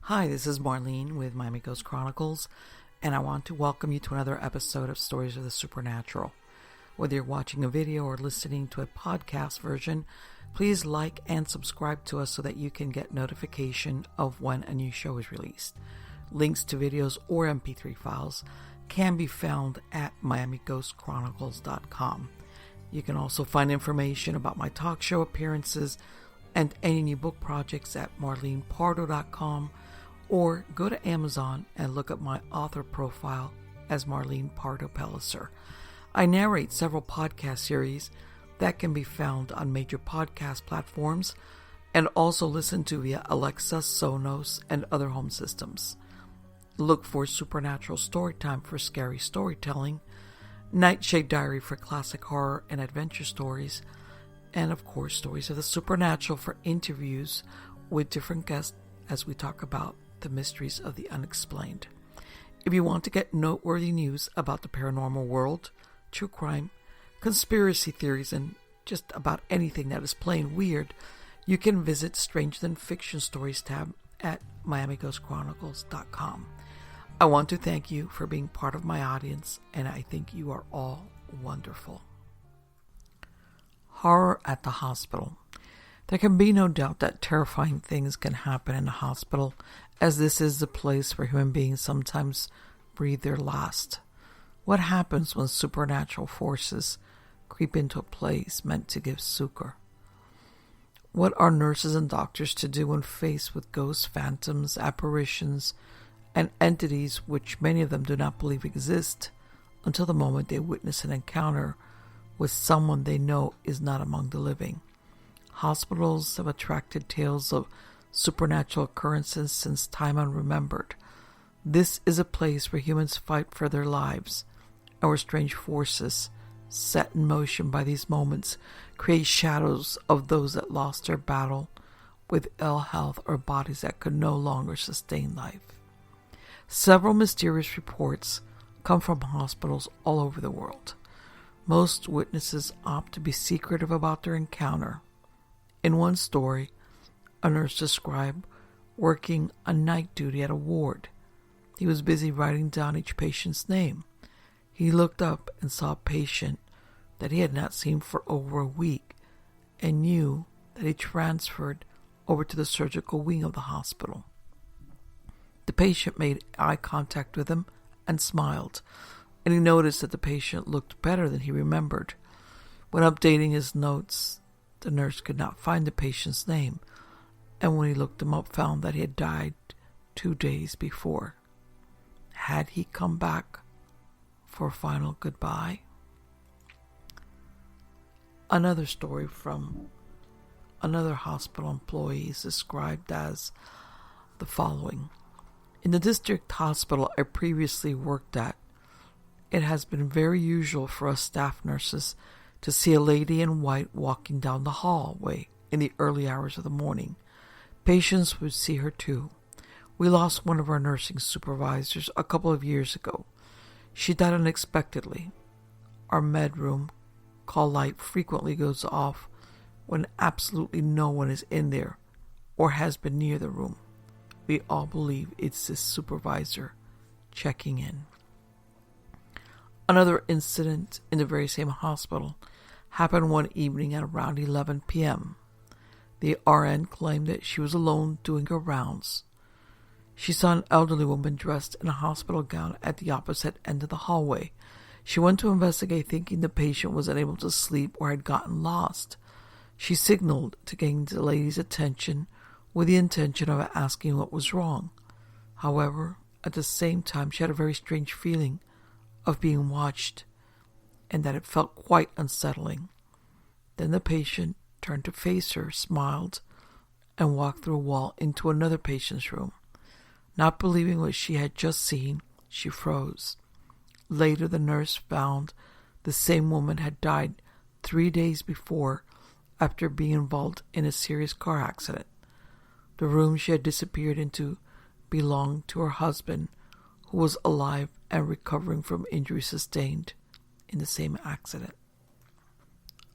Hi, this is Marlene with Miami Ghost Chronicles, and I want to welcome you to another episode of Stories of the Supernatural. Whether you're watching a video or listening to a podcast version, please like and subscribe to us so that you can get notification of when a new show is released. Links to videos or MP3 files can be found at miamighostchronicles.com. You can also find information about my talk show appearances and any new book projects at marlenepardo.com, or go to Amazon and look at my author profile as Marlene Pardo Pellicer. I narrate several podcast series that can be found on major podcast platforms and also listened to via Alexa, Sonos, and other home systems. Look for Supernatural Storytime for scary storytelling, Nightshade Diary for classic horror and adventure stories, and of course Stories of the Supernatural for interviews with different guests as we talk about the mysteries of the unexplained. If you want to get noteworthy news about the paranormal world, true crime, conspiracy theories, and just about anything that is plain weird, you can visit Stranger Than Fiction Stories tab at miamighostchronicles.com. I want to thank you for being part of my audience, and I think you are all wonderful. Horror at the hospital. There can be no doubt that terrifying things can happen in a hospital, as this is the place where human beings sometimes breathe their last. What happens when supernatural forces creep into a place meant to give succor? What are nurses and doctors to do when faced with ghosts, phantoms, apparitions, and entities which many of them do not believe exist until the moment they witness an encounter with someone they know is not among the living? Hospitals have attracted tales of supernatural occurrences since time unremembered. This is a place where humans fight for their lives, and where strange forces, set in motion by these moments, create shadows of those that lost their battle with ill health or bodies that could no longer sustain life. Several mysterious reports come from hospitals all over the world. Most witnesses opt to be secretive about their encounter. In one story, a nurse described working a night duty at a ward. He was busy writing down each patient's name. He looked up and saw a patient that he had not seen for over a week and knew that he transferred over to the surgical wing of the hospital. The patient made eye contact with him and smiled, and he noticed that the patient looked better than he remembered. When updating his notes, the nurse could not find the patient's name, and when he looked him up, found that he had died 2 days before. Had he come back for a final goodbye? Another story from another hospital employee is described as the following. In the district hospital I previously worked at, it has been very usual for us staff nurses to see a lady in white walking down the hallway in the early hours of the morning. Patients would see her too. We lost one of our nursing supervisors a couple of years ago. She died unexpectedly. Our med room call light frequently goes off when absolutely no one is in there or has been near the room. We all believe it's the supervisor checking in. Another incident in the very same hospital happened one evening at around 11 p.m. The RN claimed that she was alone doing her rounds. She saw an elderly woman dressed in a hospital gown at the opposite end of the hallway. She went to investigate, thinking the patient was unable to sleep or had gotten lost. She signaled to gain the lady's attention with the intention of asking what was wrong. However, at the same time, she had a very strange feeling of being watched, and that it felt quite unsettling. Then the patient turned to face her, smiled, and walked through a wall into another patient's room. Not believing what she had just seen, she froze. Later, the nurse found the same woman had died 3 days before after being involved in a serious car accident. The room she had disappeared into belonged to her husband, who was alive and recovering from injuries sustained in the same accident.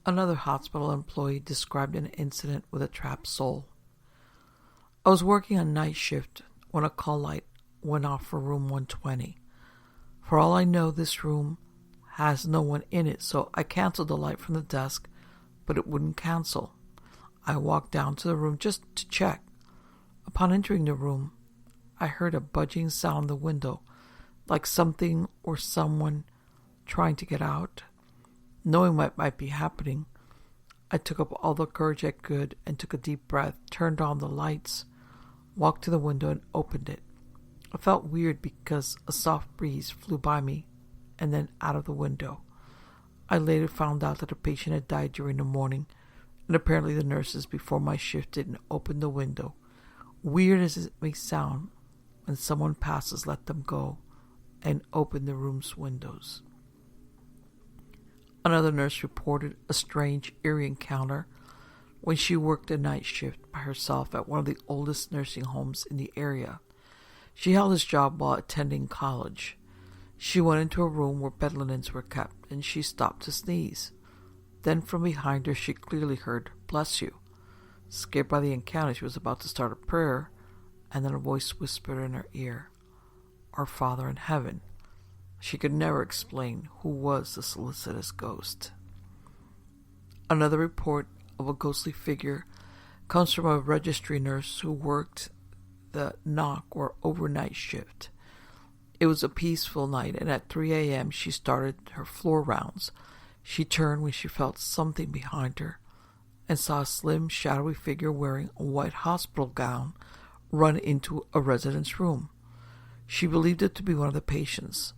Another hospital employee described an incident with a trapped soul. I was working on night shift when a call light went off for room 120. For all I know, this room has no one in it, so I canceled the light from the desk, but it wouldn't cancel. I walked down to the room just to check. Upon entering the room, I heard a budging sound in the window, like something or someone trying to get out. Knowing what might be happening, I took up all the courage I could and took a deep breath, turned on the lights, walked to the window and opened it. I felt weird because a soft breeze flew by me and then out of the window. I later found out that a patient had died during the morning, and apparently the nurses before my shift didn't open the window. Weird as it may sound, when someone passes, let them go and open the room's windows. Another nurse reported a strange, eerie encounter when she worked a night shift by herself at one of the oldest nursing homes in the area. She held this job while attending college. She went into a room where bed linens were kept, and she stopped to sneeze. Then from behind her she clearly heard, "Bless you." Scared by the encounter, she was about to start a prayer, and then a voice whispered in her ear, "Our Father in heaven." She could never explain who was the solicitous ghost. Another report of a ghostly figure comes from a registry nurse who worked the knock or overnight shift. It was a peaceful night, and at 3 a.m. she started her floor rounds. She turned when she felt something behind her and saw a slim, shadowy figure wearing a white hospital gown run into a resident's room. She believed it to be one of the patients.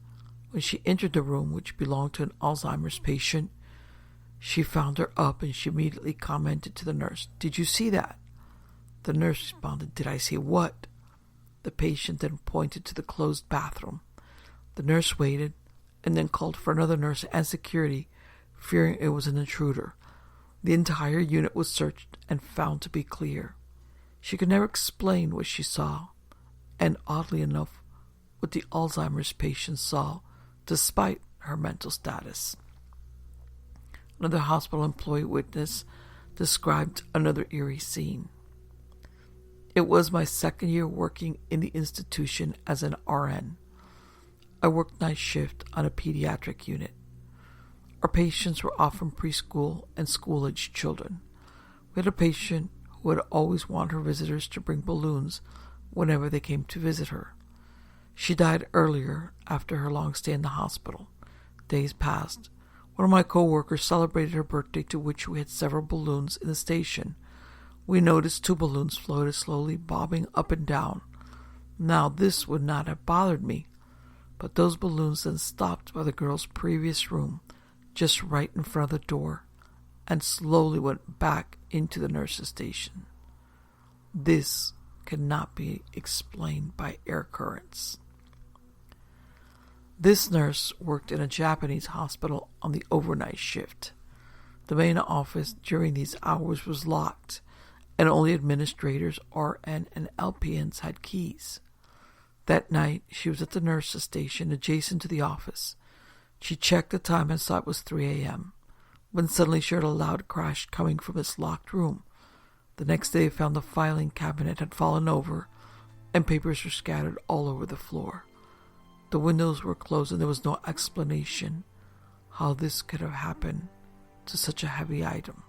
When she entered the room, which belonged to an Alzheimer's patient, she found her up and she immediately commented to the nurse, "Did you see that?" The nurse responded, "Did I see what?" The patient then pointed to the closed bathroom. The nurse waited and then called for another nurse and security, fearing it was an intruder. The entire unit was searched and found to be clear. She could never explain what she saw, and oddly enough, what the Alzheimer's patient saw, despite her mental status. Another hospital employee witness described another eerie scene. It was my second year working in the institution as an RN. I worked night shift on a pediatric unit. Our patients were often preschool and school-aged children. We had a patient who would always want her visitors to bring balloons whenever they came to visit her. She died earlier after her long stay in the hospital. Days passed. One of my co-workers celebrated her birthday, to which we had several balloons in the station. We noticed 2 balloons floated slowly, bobbing up and down. Now, this would not have bothered me, but those balloons then stopped by the girl's previous room, just right in front of the door, and slowly went back into the nurse's station. This cannot be explained by air currents. This nurse worked in a Japanese hospital on the overnight shift. The main office during these hours was locked, and only administrators, RN, and LPNs had keys. That night, she was at the nurse's station adjacent to the office. She checked the time and saw it was 3 a.m., when suddenly she heard a loud crash coming from this locked room. The next day, found the filing cabinet had fallen over, and papers were scattered all over the floor. The windows were closed, and there was no explanation how this could have happened to such a heavy item.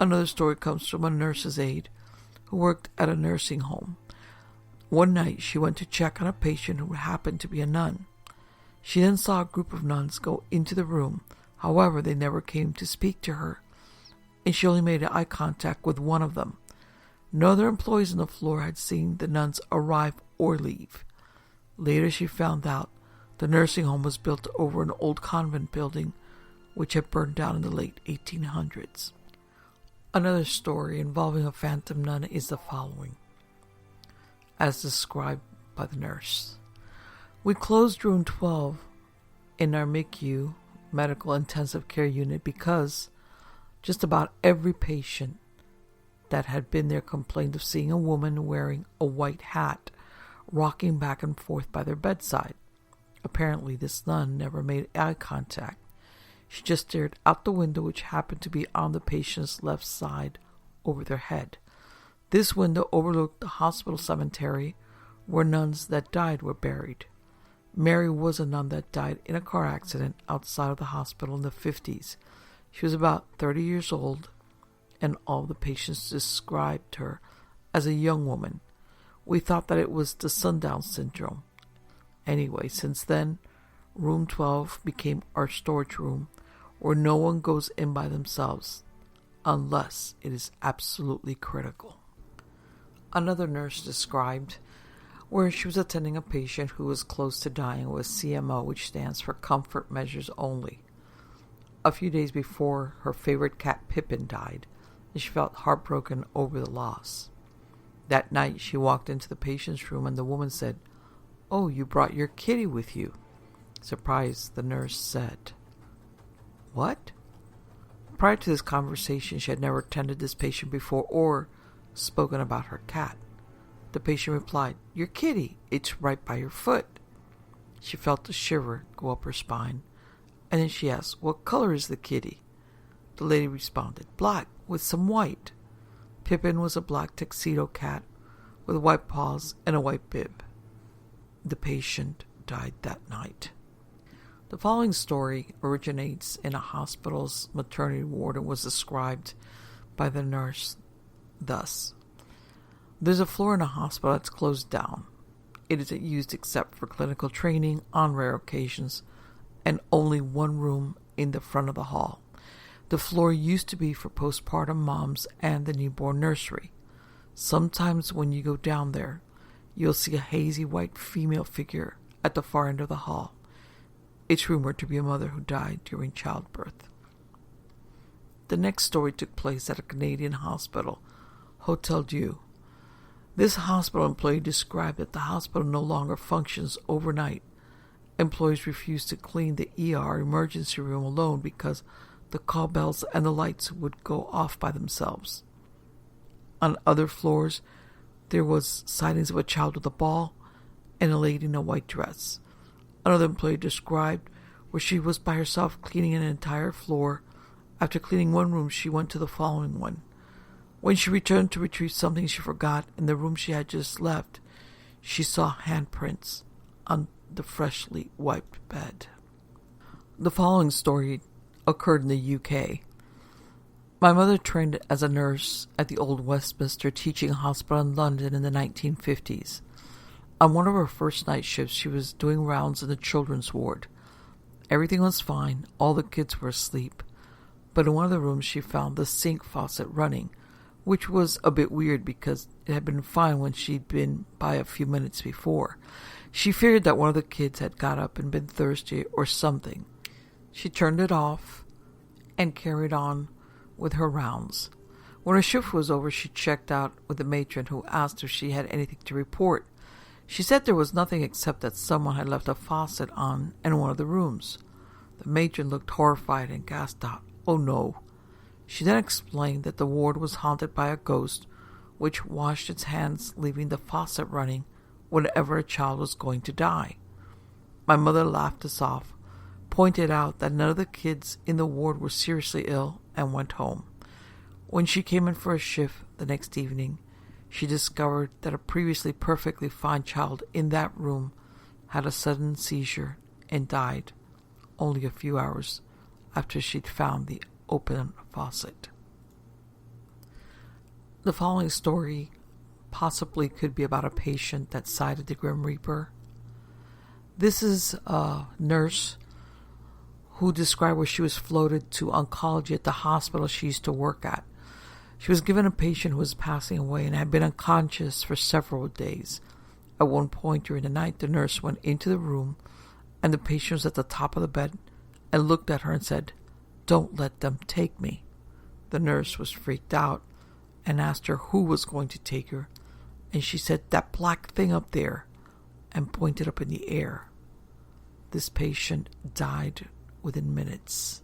Another story comes from a nurse's aide who worked at a nursing home. One night, she went to check on a patient who happened to be a nun. She then saw a group of nuns go into the room. However, they never came to speak to her, and she only made eye contact with one of them. No other employees on the floor had seen the nuns arrive or leave. Later, she found out the nursing home was built over an old convent building which had burned down in the late 1800s. Another story involving a phantom nun is the following, as described by the nurse. We closed room 12 in our MICU, medical intensive care unit, because just about every patient that had been there complained of seeing a woman wearing a white hat rocking back and forth by their bedside. Apparently, this nun never made eye contact. She just stared out the window, which happened to be on the patient's left side over their head. This window overlooked the hospital cemetery where nuns that died were buried. Mary was a nun that died in a car accident outside of the hospital in the 50s. She was about 30 years old, and all the patients described her as a young woman. We thought that it was the sundown syndrome. Anyway, since then, room 12 became our storage room, where no one goes in by themselves, unless it is absolutely critical. Another nurse described where she was attending a patient who was close to dying with CMO, which stands for Comfort Measures Only. A few days before, her favorite cat Pippin died, and she felt heartbroken over the loss. That night, she walked into the patient's room, and the woman said, "Oh, you brought your kitty with you." Surprised, the nurse said, "What?" Prior to this conversation, she had never attended this patient before or spoken about her cat. The patient replied, "Your kitty, it's right by your foot." She felt a shiver go up her spine, and then she asked, "What color is the kitty?" The lady responded, "Black with some white." Pippin was a black tuxedo cat with white paws and a white bib. The patient died that night. The following story originates in a hospital's maternity ward and was described by the nurse thus. There's a floor in a hospital that's closed down. It isn't used except for clinical training on rare occasions, and only one room in the front of the hall. The floor used to be for postpartum moms and the newborn nursery. Sometimes when you go down there, you'll see a hazy white female figure at the far end of the hall. It's rumored to be a mother who died during childbirth. The next story took place at a Canadian hospital, Hotel Dieu. This hospital employee described that the hospital no longer functions overnight. Employees refuse to clean the ER emergency room alone because the call bells and the lights would go off by themselves. On other floors, there was sightings of a child with a ball and a lady in a white dress. Another employee described where she was by herself cleaning an entire floor. After cleaning one room, she went to the following one. When she returned to retrieve something she forgot in the room she had just left, she saw handprints on the freshly wiped bed. The following story occurred in the UK. My mother trained as a nurse at the Old Westminster Teaching Hospital in London in the 1950s. On one of her first night shifts, she was doing rounds in the children's ward. Everything was fine, all the kids were asleep, but in one of the rooms she found the sink faucet running, which was a bit weird because it had been fine when she'd been by a few minutes before. She feared that one of the kids had got up and been thirsty or something. She turned it off and carried on with her rounds. When her shift was over, she checked out with the matron, who asked if she had anything to report. She said there was nothing except that someone had left a faucet on in one of the rooms. The matron looked horrified and gasped out, "Oh no." She then explained that the ward was haunted by a ghost which washed its hands, leaving the faucet running whenever a child was going to die. My mother laughed us off, pointed out that none of the kids in the ward were seriously ill, and went home. When she came in for a shift the next evening, she discovered that a previously perfectly fine child in that room had a sudden seizure and died only a few hours after she'd found the open faucet. The following story possibly could be about a patient that sighted the Grim Reaper. This is a nurse who described where she was floated to oncology at the hospital she used to work at. She was given a patient who was passing away and had been unconscious for several days. At one point during the night, the nurse went into the room, and the patient was at the top of the bed and looked at her and said, "Don't let them take me." The nurse was freaked out and asked her who was going to take her, and she said, "That black thing up there," and pointed up in the air. This patient died within minutes.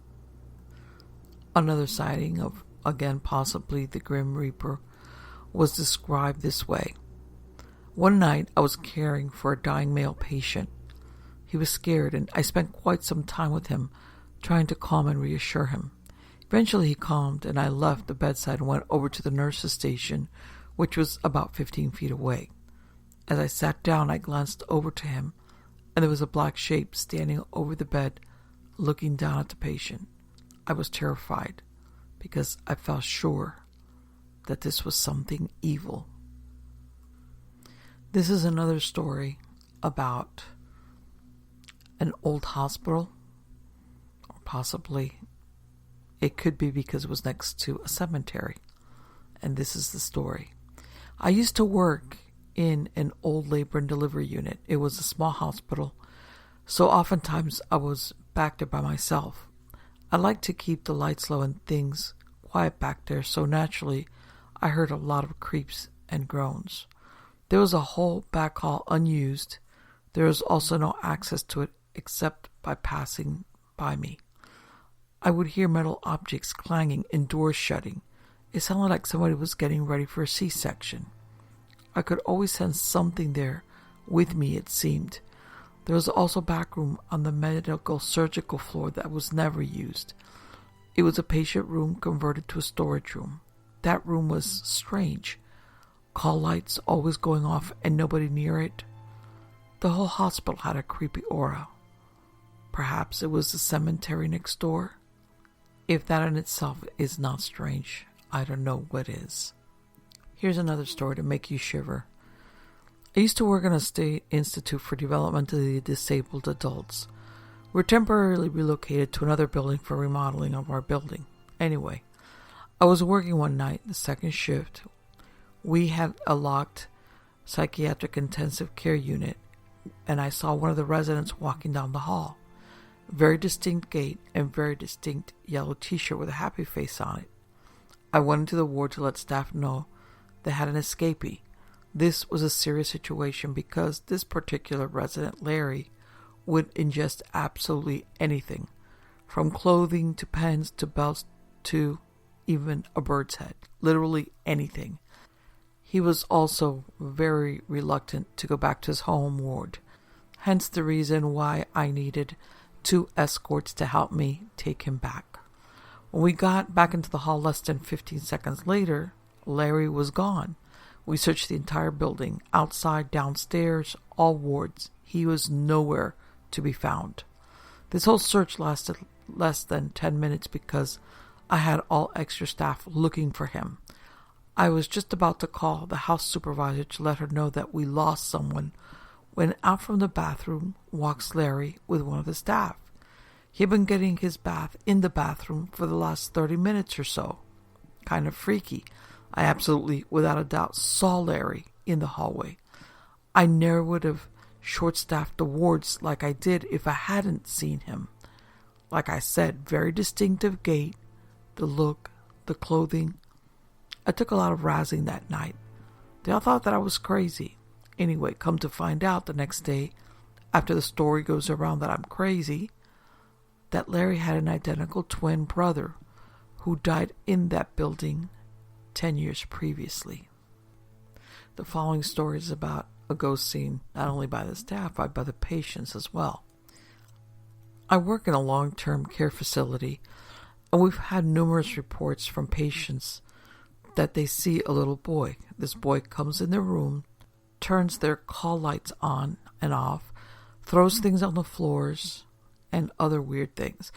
Another sighting of, again, possibly the Grim Reaper was described this way. One night I was caring for a dying male patient. He was scared, and I spent quite some time with him, trying to calm and reassure him. Eventually he calmed, and I left the bedside and went over to the nurse's station, which was about 15 feet away. As I sat down, I glanced over to him, and there was a black shape standing over the bed, looking down at the patient. I was terrified, because I felt sure that this was something evil. This is another story about an old hospital, or possibly it could be because it was next to a cemetery. And this is the story. I used to work in an old labor and delivery unit. It was a small hospital, so oftentimes I was back there by myself. I like to keep the lights low and things quiet back there, so naturally I heard a lot of creaks and groans. There was a whole back hall unused. There was also no access to it except by passing by me. I would hear metal objects clanging and doors shutting. It sounded like somebody was getting ready for a C-section. I could always sense something there with me, it seemed. There was also a back room on the medical surgical floor that was never used. It was a patient room converted to a storage room. That room was strange. Call lights always going off and nobody near it. The whole hospital had a creepy aura. Perhaps it was the cemetery next door? If that in itself is not strange, I don't know what is. Here's another story to make you shiver. I used to work in a state institute for developmentally disabled adults. We were temporarily relocated to another building for remodeling of our building. Anyway, I was working one night, the second shift. We had a locked psychiatric intensive care unit, and I saw one of the residents walking down the hall. Very distinct gait and very distinct yellow t-shirt with a happy face on it. I went into the ward to let staff know they had an escapee. This was a serious situation because this particular resident, Larry, would ingest absolutely anything, from clothing to pens to belts to even a bird's head. Literally anything. He was also very reluctant to go back to his home ward, hence the reason why I needed 2 escorts to help me take him back. When we got back into the hall less than 15 seconds later, Larry was gone. We searched the entire building, outside, downstairs, all wards. He was nowhere to be found. This whole search lasted less than 10 minutes because I had all extra staff looking for him. I was just about to call the house supervisor to let her know that we lost someone when out from the bathroom walks Larry with one of the staff. He had been getting his bath in the bathroom for the last 30 minutes or so. Kind of freaky. I absolutely, without a doubt, saw Larry in the hallway. I never would have short-staffed the wards like I did if I hadn't seen him. Like I said, very distinctive gait, the look, the clothing. I took a lot of razzing that night. They all thought that I was crazy. Anyway, come to find out the next day, after the story goes around that I'm crazy, that Larry had an identical twin brother who died in that building 10 years previously. The following story is about a ghost seen not only by the staff, but by the patients as well. I work in a long-term care facility, and we've had numerous reports from patients that they see a little boy. This boy comes in their room, turns their call lights on and off, throws things on the floors, and other weird things.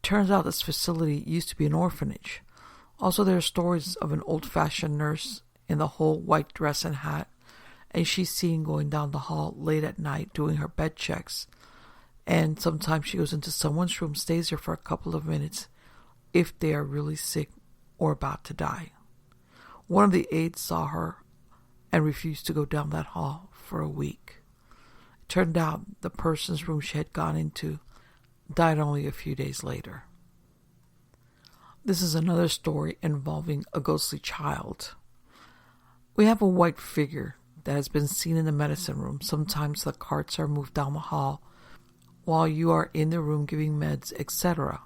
Turns out this facility used to be an orphanage. Also, there are stories of an old-fashioned nurse in the whole white dress and hat, and she's seen going down the hall late at night doing her bed checks. And sometimes she goes into someone's room, stays there for a couple of minutes if they are really sick or about to die. One of the aides saw her and refused to go down that hall for a week. It turned out the person's room she had gone into died only a few days later. This is another story involving a ghostly child. We have a white figure that has been seen in the medicine room. Sometimes the carts are moved down the hall while you are in the room giving meds, etc.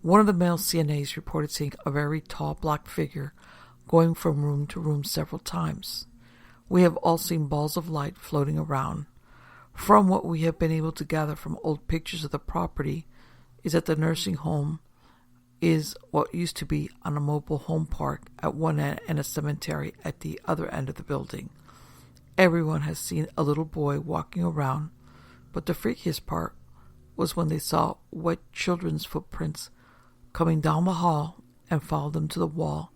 One of the male CNAs reported seeing a very tall black figure going from room to room several times. We have all seen balls of light floating around. From what we have been able to gather from old pictures of the property is that the nursing home is what used to be on a mobile home park at one end and a cemetery at the other end of the building. Everyone has seen a little boy walking around, but the freakiest part was when they saw wet children's footprints coming down the hall and followed them to the wall,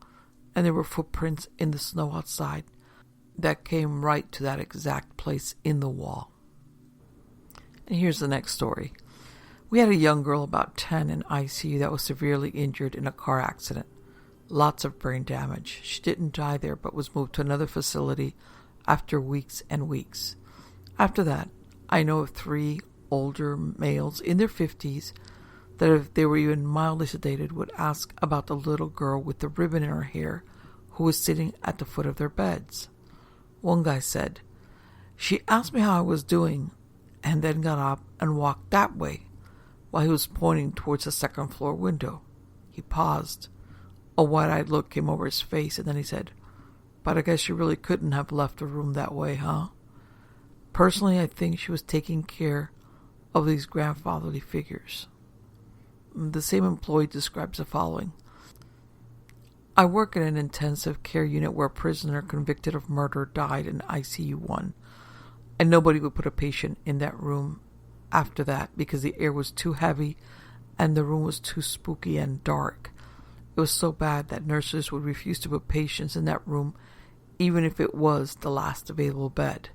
and there were footprints in the snow outside that came right to that exact place in the wall. And here's the next story. We had a young girl about 10 in ICU that was severely injured in a car accident. Lots of brain damage. She didn't die there but was moved to another facility after weeks and weeks. After that, I know of 3 older males in their 50s that if they were even mildly sedated would ask about the little girl with the ribbon in her hair who was sitting at the foot of their beds. One guy said, "She asked me how I was doing and then got up and walked that way," while he was pointing towards the second floor window. He paused. A wide-eyed look came over his face, and then he said, "But I guess you really couldn't have left the room that way, huh?" Personally, I think she was taking care of these grandfatherly figures. The same employee describes the following. "I work in an intensive care unit where a prisoner convicted of murder died in ICU 1, and nobody would put a patient in that room after that because the air was too heavy and the room was too spooky and dark. It was so bad that nurses would refuse to put patients in that room even if it was the last available bed.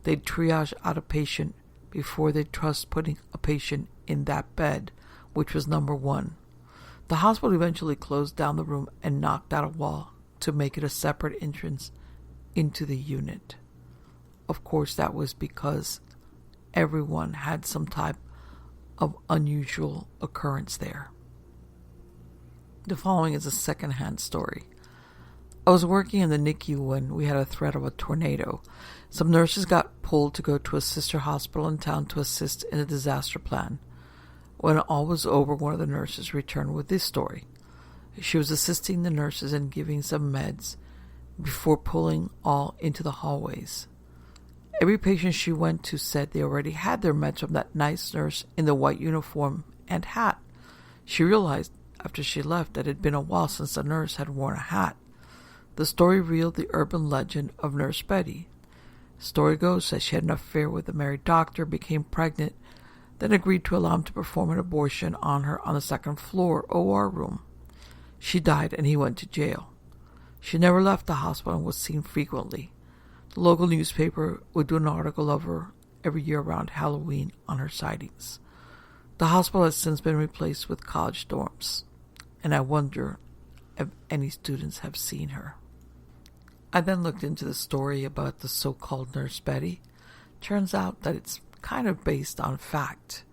They'd triage out a patient before they'd trust putting a patient in that bed, which was number 1. The hospital eventually closed down the room and knocked out a wall to make it a separate entrance into the unit. Of course, that was because everyone had some type of unusual occurrence there." The following is a second-hand story. I was working in the NICU when we had a threat of a tornado. Some nurses got pulled to go to a sister hospital in town to assist in the disaster plan. When all was over, one of the nurses returned with this story. She was assisting the nurses and giving some meds before pulling all into the hallways. Every patient she went to said they already had their meds from that nice nurse in the white uniform and hat. She realized after she left that it had been a while since the nurse had worn a hat. The story revealed the urban legend of Nurse Betty. Story goes that she had an affair with a married doctor, became pregnant, then agreed to allow him to perform an abortion on her on the second floor OR room. She died and he went to jail. She never left the hospital and was seen frequently. The local newspaper would do an article of her every year around Halloween on her sightings. The hospital has since been replaced with college dorms, and I wonder if any students have seen her. I then looked into the story about the so-called Nurse Betty. Turns out that it's kind of based on fact.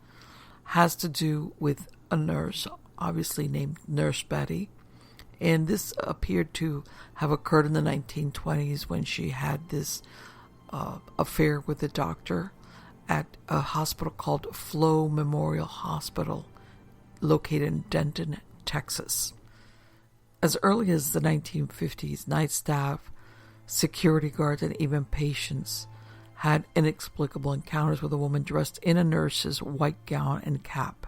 Has to do with a nurse, obviously named Nurse Betty, and this appeared to have occurred in the 1920s when she had this affair with a doctor at a hospital called Flo Memorial Hospital, located in Denton, Texas. As early as the 1950s, night staff, security guards, and even patients had inexplicable encounters with a woman dressed in a nurse's white gown and cap.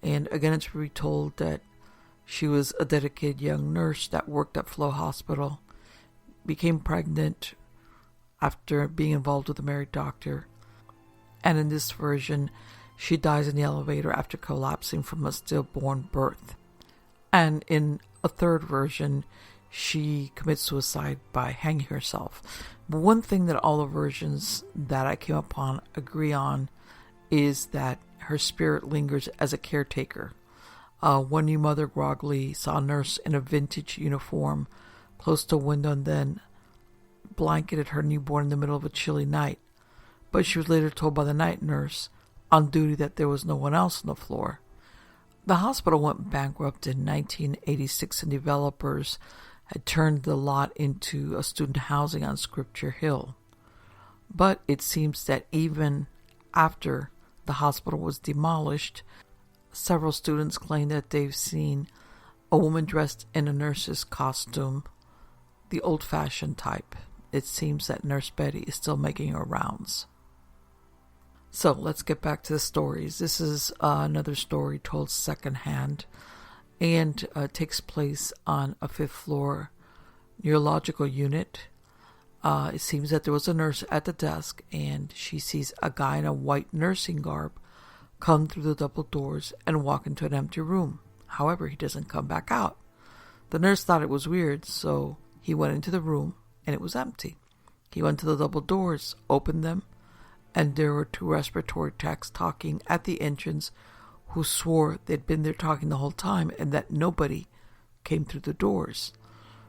And again, it's retold that she was a dedicated young nurse that worked at Flo Hospital, became pregnant after being involved with a married doctor, and in this version, she dies in the elevator after collapsing from a stillborn birth. And in a third version, she commits suicide by hanging herself. But one thing that all the versions that I came upon agree on is that her spirit lingers as a caretaker. One new mother groggily saw a nurse in a vintage uniform close to a window and then blanketed her newborn in the middle of a chilly night. But she was later told by the night nurse on duty that there was no one else on the floor. The hospital went bankrupt in 1986 and developers had turned the lot into a student housing on Scripture Hill. But it seems that even after the hospital was demolished, several students claim that they've seen a woman dressed in a nurse's costume, the old-fashioned type. It seems that Nurse Betty is still making her rounds. So let's get back to the stories. This is another story told secondhand, and takes place on a 5th floor neurological unit. It seems that there was a nurse at the desk, and she sees a guy in a white nursing garb come through the double doors and walk into an empty room. However, he doesn't come back out. The nurse thought it was weird, so he went into the room, and it was empty. He went to the double doors, opened them, and there were 2 respiratory techs talking at the entrance who swore they'd been there talking the whole time and that nobody came through the doors.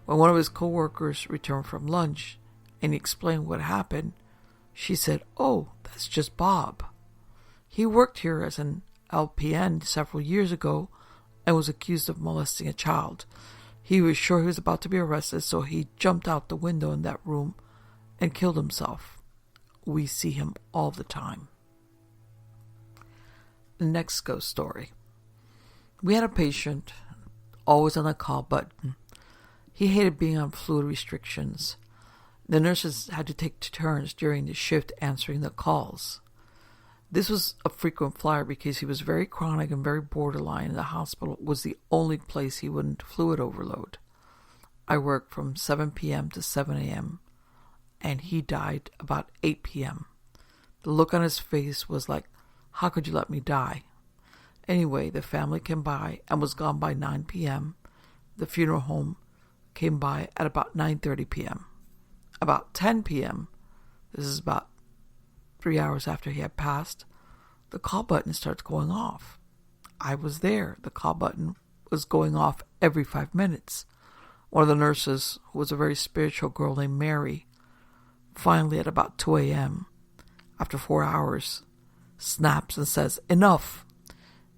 When one of his co-workers returned from lunch and he explained what happened, she said, "Oh, that's just Bob. He worked here as an LPN several years ago and was accused of molesting a child. He was sure he was about to be arrested, so he jumped out the window in that room and killed himself. We see him all the time." The next ghost story. We had a patient, always on the call button. He hated being on fluid restrictions. The nurses had to take turns during the shift answering the calls. This was a frequent flyer because he was very chronic and very borderline, and the hospital was the only place he wouldn't fluid overload. I worked from 7 p.m. to 7 a.m., and he died about 8 p.m. The look on his face was like, "How could you let me die?" Anyway, the family came by and was gone by 9 p.m. The funeral home came by at about 9:30 p.m. About 10 p.m., this is about 3 hours after he had passed, the call button starts going off. I was there. The call button was going off every 5 minutes. One of the nurses, who was a very spiritual girl named Mary, finally at about 2 a.m., after 4 hours, snaps and says, "Enough."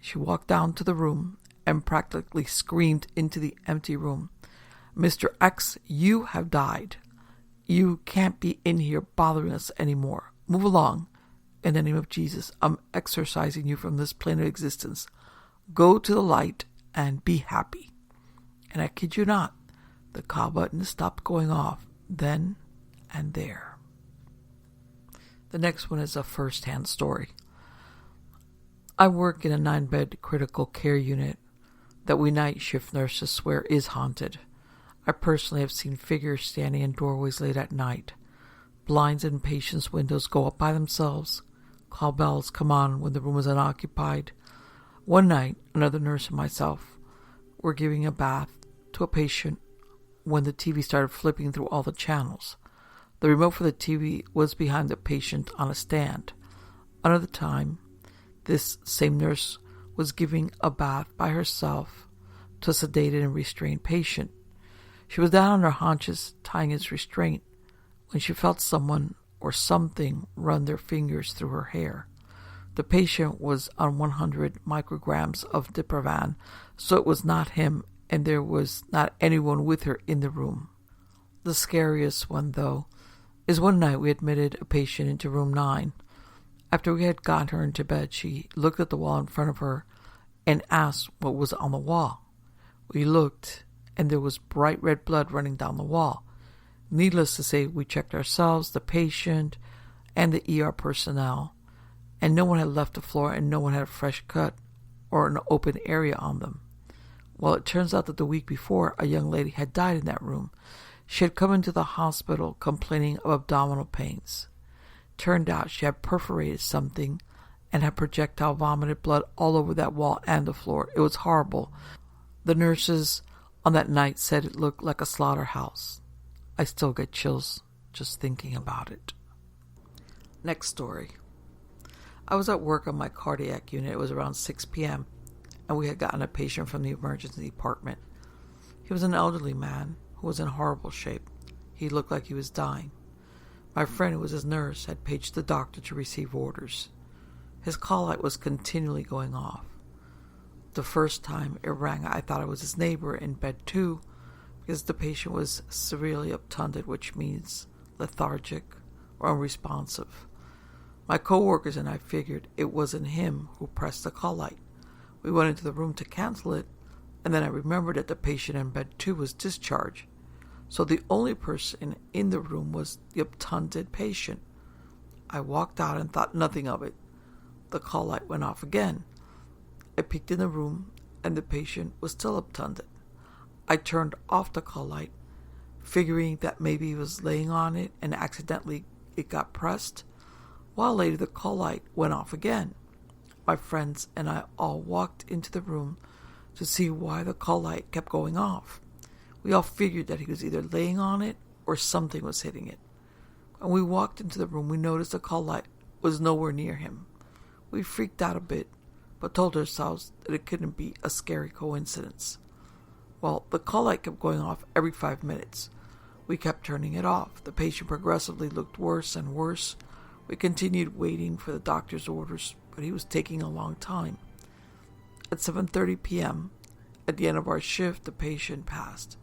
She walked down to the room and practically screamed into the empty room, "Mr. X, you have died. You can't be in here bothering us anymore. Move along. In the name of Jesus, I'm exorcising you from this plane of existence. Go to the light and be happy." And I kid you not, the call button stopped going off then and there. The next one is a first-hand story. I work in a 9-bed critical care unit that we night shift nurses swear is haunted. I personally have seen figures standing in doorways late at night. Blinds in patients' windows go up by themselves. Call bells come on when the room is unoccupied. One night, another nurse and myself were giving a bath to a patient when the TV started flipping through all the channels. The remote for the TV was behind the patient on a stand. Another time, this same nurse was giving a bath by herself to a sedated and restrained patient. She was down on her haunches, tying his restraint, when she felt someone or something run their fingers through her hair. The patient was on 100 micrograms of Diprovan, so it was not him, and there was not anyone with her in the room. The scariest one, though, is one night we admitted a patient into room 9. After we had gotten her into bed, she looked at the wall in front of her and asked what was on the wall. We looked, and there was bright red blood running down the wall. Needless to say, we checked ourselves, the patient, and the ER personnel, and no one had left the floor and no one had a fresh cut or an open area on them. Well, it turns out that the week before, a young lady had died in that room. She had come into the hospital complaining of abdominal pains. Turned out she had perforated something and had projectile vomited blood all over that wall and the floor. It was horrible. The nurses on that night said it looked like a slaughterhouse. I still get chills just thinking about it. Next story. I was at work on my cardiac unit. It was around 6 p.m. and we had gotten a patient from the emergency department. He was an elderly man who was in horrible shape. He looked like he was dying. My friend, who was his nurse, had paged the doctor to receive orders. His call light was continually going off. The first time it rang, I thought it was his neighbor in bed 2, because the patient was severely obtunded, which means lethargic or unresponsive. My co-workers and I figured it wasn't him who pressed the call light. We went into the room to cancel it, and then I remembered that the patient in bed 2 was discharged. So the only person in the room was the obtunded patient. I walked out and thought nothing of it. The call light went off again. I peeked in the room, and the patient was still obtunded. I turned off the call light, figuring that maybe he was laying on it and accidentally it got pressed. While later the call light went off again. My friends and I all walked into the room to see why the call light kept going off. We all figured that he was either laying on it or something was hitting it. When we walked into the room, we noticed the call light was nowhere near him. We freaked out a bit, but told ourselves that it couldn't be a scary coincidence. Well, the call light kept going off every 5 minutes. We kept turning it off. The patient progressively looked worse and worse. We continued waiting for the doctor's orders, but he was taking a long time. At 7:30 p.m., at the end of our shift, the patient passed.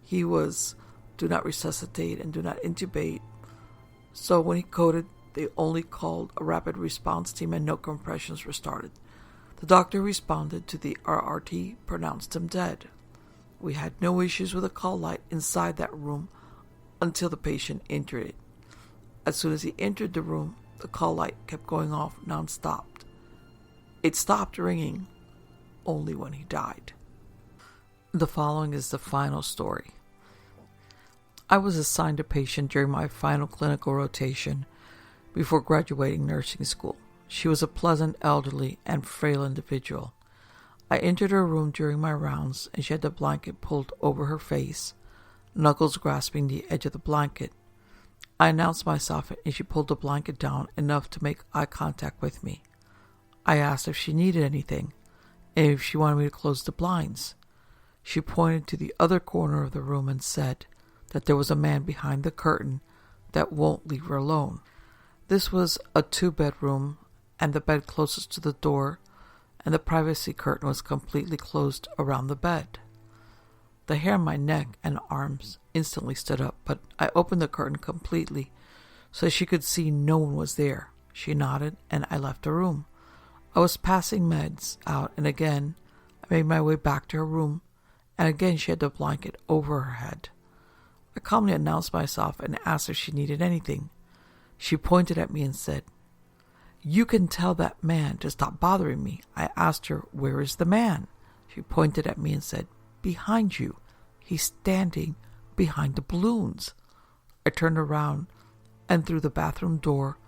He was do not resuscitate and do not intubate. So when he coded, they only called a rapid response team and no compressions were started. The doctor responded to the RRT, pronounced him dead. We had no issues with a call light inside that room until the patient entered it. As soon as he entered the room, the call light kept going off non-stop. It stopped ringing only when he died. The following is the final story. I was assigned a patient during my final clinical rotation before graduating nursing school. She was a pleasant, elderly, and frail individual. I entered her room during my rounds, and she had the blanket pulled over her face, knuckles grasping the edge of the blanket. I announced myself, and she pulled the blanket down enough to make eye contact with me. I asked if she needed anything, and if she wanted me to close the blinds. She pointed to the other corner of the room and said that there was a man behind the curtain that won't leave her alone. This was a 2-bedroom, and the bed closest to the door, and the privacy curtain was completely closed around the bed. The hair on my neck and arms instantly stood up, but I opened the curtain completely so she could see no one was there. She nodded, and I left the room. I was passing meds out, and again I made my way back to her room, and again she had the blanket over her head. I calmly announced myself and asked if she needed anything. She pointed at me and said, "You can tell that man to stop bothering me." I asked her, "Where is the man?" She pointed at me and said, "Behind you. He's standing behind the balloons." I turned around, and through the bathroom door,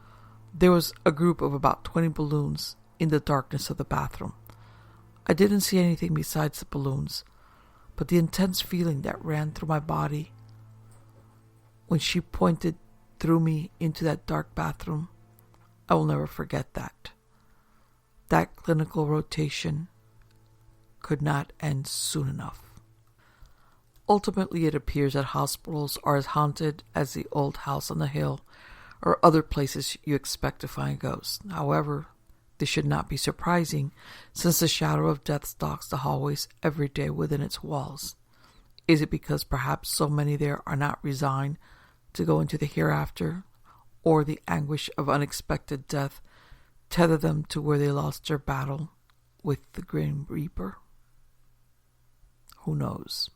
there was a group of about 20 balloons in the darkness of the bathroom. I didn't see anything besides the balloons, but the intense feeling that ran through my body when she pointed through me into that dark bathroom, I will never forget that. That clinical rotation could not end soon enough. Ultimately, it appears that hospitals are as haunted as the old house on the hill or other places you expect to find ghosts. However, this should not be surprising, since the shadow of death stalks the hallways every day within its walls. Is it because perhaps so many there are not resigned to go into the hereafter, or the anguish of unexpected death tether them to where they lost their battle with the Grim Reaper? Who knows?